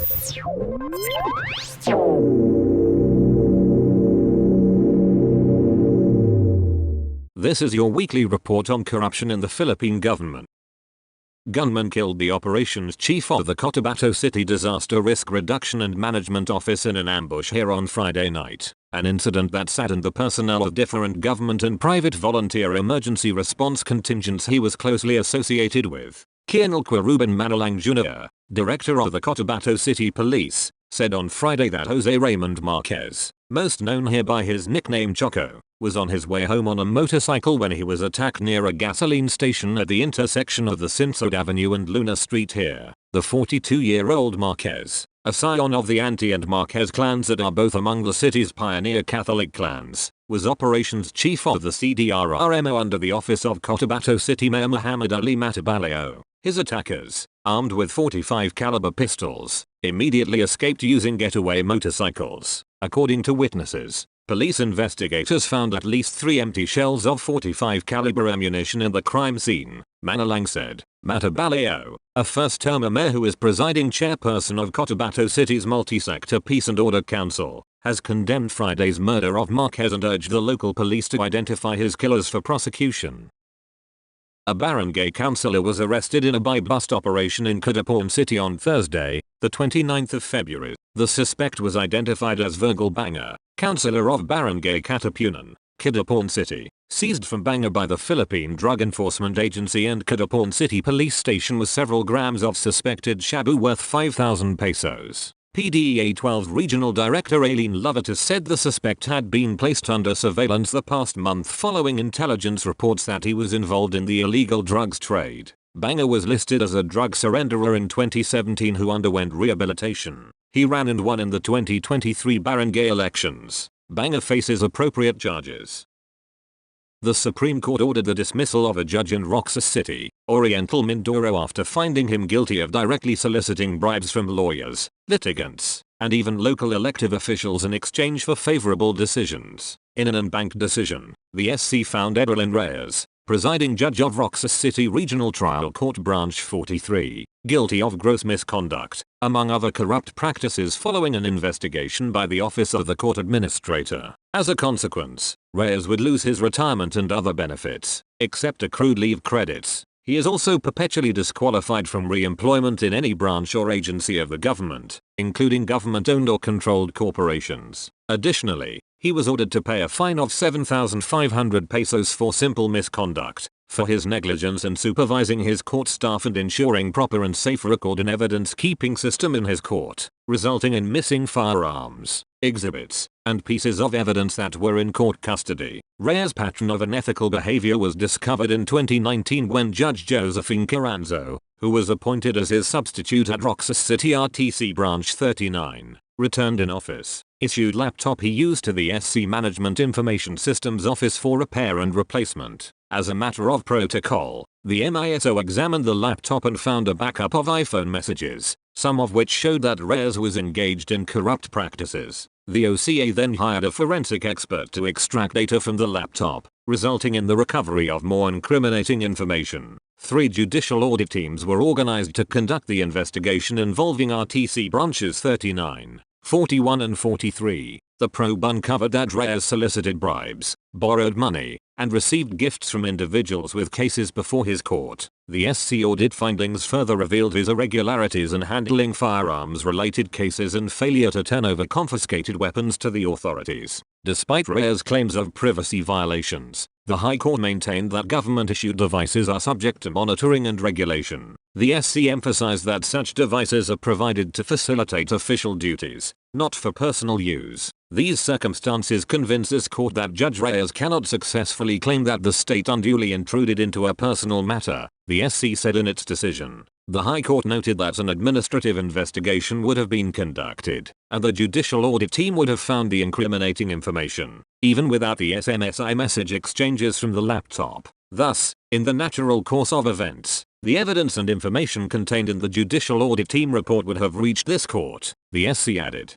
This is your weekly report on corruption in the Philippine government. Gunmen killed the operations chief of the Cotabato City Disaster Risk Reduction and Management Office in an ambush here on Friday night, an incident that saddened the personnel of different government and private volunteer emergency response contingents he was closely associated with. Colonel Ruben Manalang Jr., director of the Cotabato City Police, said on Friday that Jose Raymond Marquez, most known here by his nickname Choco, was on his way home on a motorcycle when he was attacked near a gasoline station at the intersection of the Sinsod Avenue and Luna Street here. The 42-year-old Marquez, a scion of the Ante and Marquez clans that are both among the city's pioneer Catholic clans, was operations chief of the CDRRMO under the office of Cotabato City Mayor Muhammad Ali Matabaleo. His attackers, armed with .45 caliber pistols, immediately escaped using getaway motorcycles. According to witnesses, police investigators found at least 3 empty shells of .45 caliber ammunition in the crime scene, Manalang said. Matabaleo, a first-term mayor who is presiding chairperson of Cotabato City's multi-sector Peace and Order Council, has condemned Friday's murder of Marquez and urged the local police to identify his killers for prosecution. A barangay councillor was arrested in a buy-bust operation in Cotabato City on Thursday, the 29th of February. The suspect was identified as Virgil Banga, councillor of Barangay Katapunan, Cotabato City, seized from Banga by the Philippine Drug Enforcement Agency and Cotabato City Police Station with several grams of suspected shabu worth 5,000 pesos. PDEA 12 Regional Director Aileen Lovatus said the suspect had been placed under surveillance the past month following intelligence reports that he was involved in the illegal drugs trade. Banga was listed as a drug surrenderer in 2017 who underwent rehabilitation. He ran and won in the 2023 barangay elections. Banga faces appropriate charges. The Supreme Court ordered the dismissal of a judge in Roxas City, Oriental Mindoro after finding him guilty of directly soliciting bribes from lawyers, litigants, and even local elective officials in exchange for favorable decisions. In an en-banc decision, the SC found Eberlyn Reyes, presiding judge of Roxas City Regional Trial Court Branch 43, guilty of gross misconduct, among other corrupt practices following an investigation by the Office of the Court Administrator. As a consequence, Reyes would lose his retirement and other benefits, except accrued leave credits. He is also perpetually disqualified from re-employment in any branch or agency of the government, including government-owned or controlled corporations. Additionally, he was ordered to pay a fine of 7,500 pesos for simple misconduct, for his negligence in supervising his court staff and ensuring proper and safe record and evidence-keeping system in his court, resulting in missing firearms, exhibits, and pieces of evidence that were in court custody. Reyes' pattern of unethical behavior was discovered in 2019 when Judge Josephine Carranzo, who was appointed as his substitute at Roxas City RTC Branch 39, returned in office, issued laptop he used to the SC Management Information Systems Office for repair and replacement. As a matter of protocol, the MISO examined the laptop and found a backup of iPhone messages, some of which showed that Reyes was engaged in corrupt practices. The OCA then hired a forensic expert to extract data from the laptop, resulting in the recovery of more incriminating information. 3 judicial audit teams were organized to conduct the investigation involving RTC branches 39, 41 and 43. The probe uncovered that Reyes solicited bribes, borrowed money, and received gifts from individuals with cases before his court. The SC audit findings further revealed his irregularities in handling firearms-related cases and failure to turn over confiscated weapons to the authorities. Despite Reyes' claims of privacy violations, the High Court maintained that government-issued devices are subject to monitoring and regulation. The SC emphasized that such devices are provided to facilitate official duties, not for personal use. These circumstances convince this court that Judge Reyes cannot successfully claim that the state unduly intruded into a personal matter, the SC said in its decision. The High Court noted that an administrative investigation would have been conducted, and the judicial audit team would have found the incriminating information, even without the SMS iMessage exchanges from the laptop. Thus, in the natural course of events, the evidence and information contained in the judicial audit team report would have reached this court, the SC added.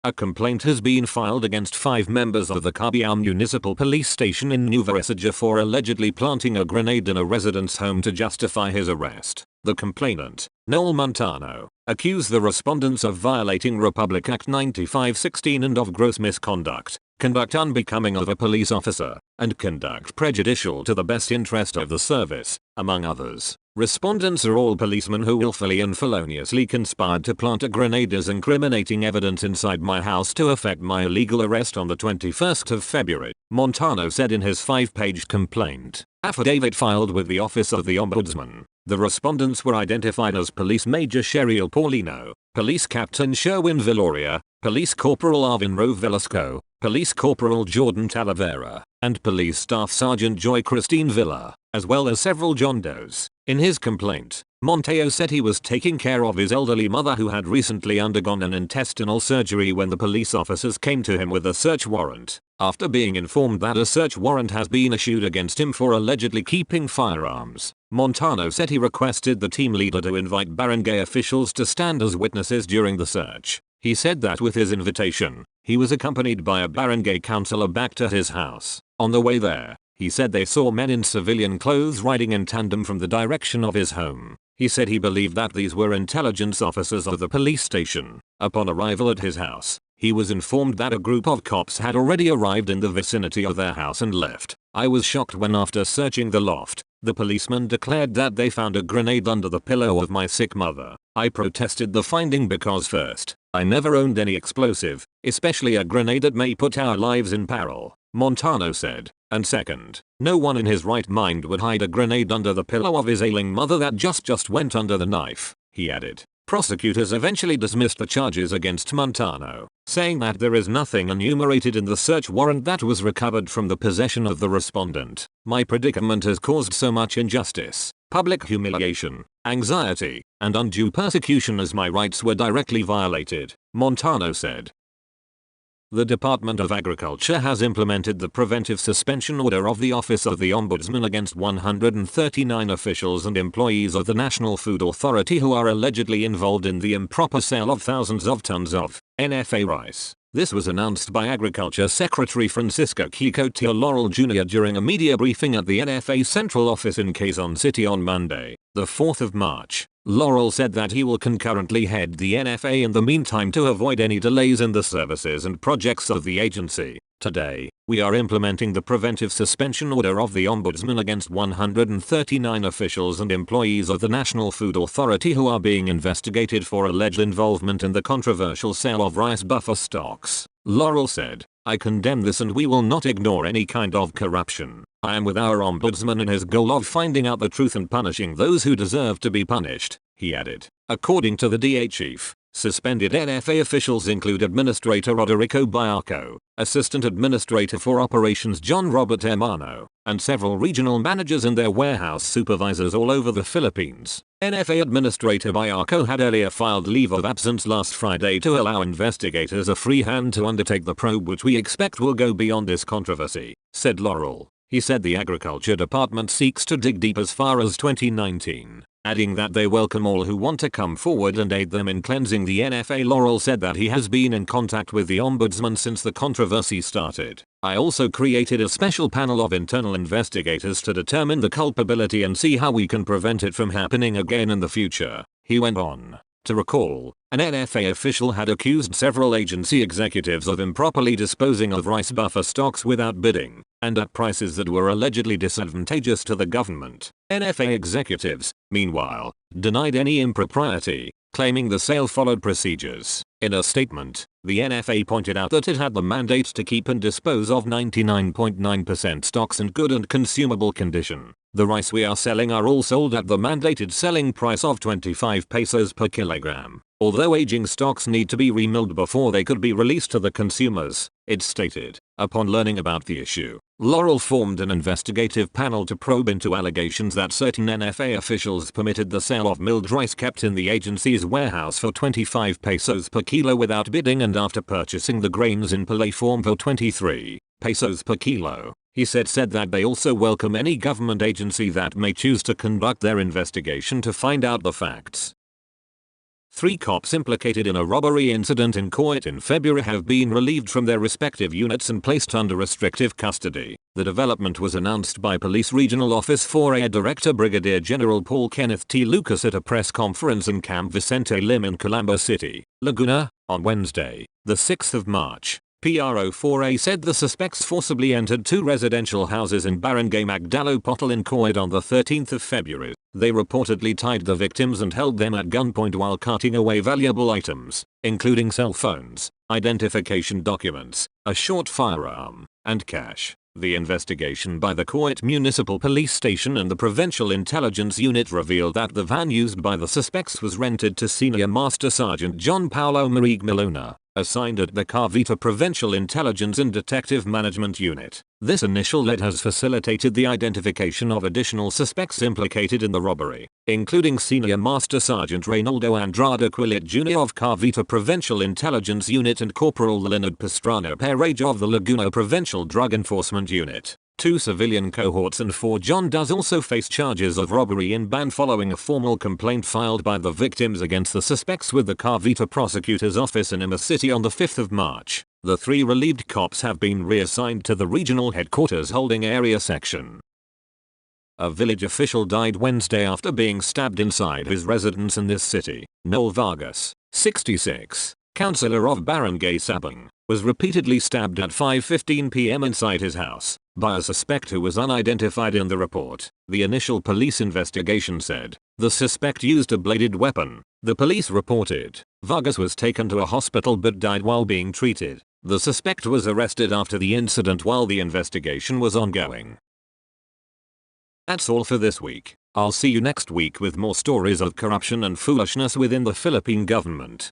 A complaint has been filed against 5 members of the Cabiao Municipal Police Station in Nueva Ecija for allegedly planting a grenade in a resident's home to justify his arrest. The complainant, Noel Montano, accused the respondents of violating Republic Act 9516 and of gross misconduct, conduct unbecoming of a police officer, and conduct prejudicial to the best interest of the service, among others. Respondents are all policemen who willfully and feloniously conspired to plant a grenade as incriminating evidence inside my house to effect my illegal arrest on the 21st of February, Montano said in his 5-page complaint affidavit filed with the Office of the Ombudsman. The respondents were identified as Police Major Cheryl Paulino, Police Captain Sherwin Villoria, Police Corporal Arvin Rove Velasco, Police Corporal Jordan Talavera, and Police Staff Sergeant Joy Christine Villa, as well as several John Does. In his complaint, Montano said he was taking care of his elderly mother who had recently undergone an intestinal surgery when the police officers came to him with a search warrant, after being informed that a search warrant has been issued against him for allegedly keeping firearms. Montano said he requested the team leader to invite barangay officials to stand as witnesses during the search. He said that with his invitation, he was accompanied by a barangay councillor back to his house. On the way there, he said they saw men in civilian clothes riding in tandem from the direction of his home. He said he believed that these were intelligence officers of the police station. Upon arrival at his house, he was informed that a group of cops had already arrived in the vicinity of their house and left. I was shocked when after searching the loft, the policeman declared that they found a grenade under the pillow of my sick mother. I protested the finding because first, I never owned any explosive, especially a grenade that may put our lives in peril, Montano said. And second, no one in his right mind would hide a grenade under the pillow of his ailing mother that just went under the knife, he added. Prosecutors eventually dismissed the charges against Montano, saying that there is nothing enumerated in the search warrant that was recovered from the possession of the respondent. My predicament has caused so much injustice, public humiliation, anxiety, and undue persecution as my rights were directly violated, Montano said. The Department of Agriculture has implemented the preventive suspension order of the Office of the Ombudsman against 139 officials and employees of the National Food Authority who are allegedly involved in the improper sale of thousands of tons of NFA rice. This was announced by Agriculture Secretary Francisco Kiko Laurel Jr. during a media briefing at the NFA Central Office in Quezon City on Monday, the 4th of March. Laurel said that he will concurrently head the NFA in the meantime to avoid any delays in the services and projects of the agency. Today, we are implementing the preventive suspension order of the Ombudsman against 139 officials and employees of the National Food Authority who are being investigated for alleged involvement in the controversial sale of rice buffer stocks, Laurel said. I condemn this and we will not ignore any kind of corruption. I am with our Ombudsman in his goal of finding out the truth and punishing those who deserve to be punished, he added. According to the DA chief, suspended NFA officials include Administrator Roderico Biarco, Assistant Administrator for Operations John Robert Hermano, and several regional managers and their warehouse supervisors all over the Philippines. NFA Administrator Biarco had earlier filed leave of absence last Friday to allow investigators a free hand to undertake the probe which we expect will go beyond this controversy, said Laurel. He said the Agriculture Department seeks to dig deep as far as 2019. Adding that they welcome all who want to come forward and aid them in cleansing the NFA. Laurel said that he has been in contact with the Ombudsman since the controversy started. I also created a special panel of internal investigators to determine the culpability and see how we can prevent it from happening again in the future, he went on. To recall, an NFA official had accused several agency executives of improperly disposing of rice buffer stocks without bidding, and at prices that were allegedly disadvantageous to the government. NFA executives, meanwhile, denied any impropriety, claiming the sale followed procedures. In a statement, the NFA pointed out that it had the mandate to keep and dispose of 99.9% stocks in good and consumable condition. The rice we are selling are all sold at the mandated selling price of 25 pesos per kilogram. Although aging stocks need to be remilled before they could be released to the consumers, it stated. Upon learning about the issue, Laurel formed an investigative panel to probe into allegations that certain NFA officials permitted the sale of milled rice kept in the agency's warehouse for 25 pesos per kilo without bidding and after purchasing the grains in pallet form for 23 pesos per kilo. He said that they also welcome any government agency that may choose to conduct their investigation to find out the facts. 3 cops implicated in a robbery incident in Kuwait in February have been relieved from their respective units and placed under restrictive custody. The development was announced by Police Regional Office 4A Director Brigadier General Paul Kenneth T. Lucas at a press conference in Camp Vicente Lim in Colombo City, Laguna, on Wednesday, the 6th of March. PRO4A said the suspects forcibly entered 2 residential houses in Barangay Magdalo Potal in Kuwait on the 13th of February. They reportedly tied the victims and held them at gunpoint while carting away valuable items, including cell phones, identification documents, a short firearm, and cash. The investigation by the Kuwait Municipal Police Station and the Provincial Intelligence Unit revealed that the van used by the suspects was rented to Senior Master Sergeant John Paulo Marigue Milona, assigned at the Cavite Provincial Intelligence and Detective Management Unit. This initial lead has facilitated the identification of additional suspects implicated in the robbery, including Senior Master Sergeant Reynaldo Andrade Quilit Jr. of Cavite Provincial Intelligence Unit and Corporal Leonard Pastrano Perez of the Laguna Provincial Drug Enforcement Unit. 2 civilian cohorts and 4 John Does also face charges of robbery in Ban following a formal complaint filed by the victims against the suspects with the Cavite Prosecutor's Office in Ima City on the 5th of March. The 3 relieved cops have been reassigned to the regional headquarters holding area section. A village official died Wednesday after being stabbed inside his residence in this city. Noel Vargas, 66, councillor of Barangay Sabang, was repeatedly stabbed at 5:15 p.m. inside his house by a suspect who was unidentified in the report. The initial police investigation said the suspect used a bladed weapon. The police reported Vargas was taken to a hospital but died while being treated. The suspect was arrested after the incident while the investigation was ongoing. That's all for this week. I'll see you next week with more stories of corruption and foolishness within the Philippine government.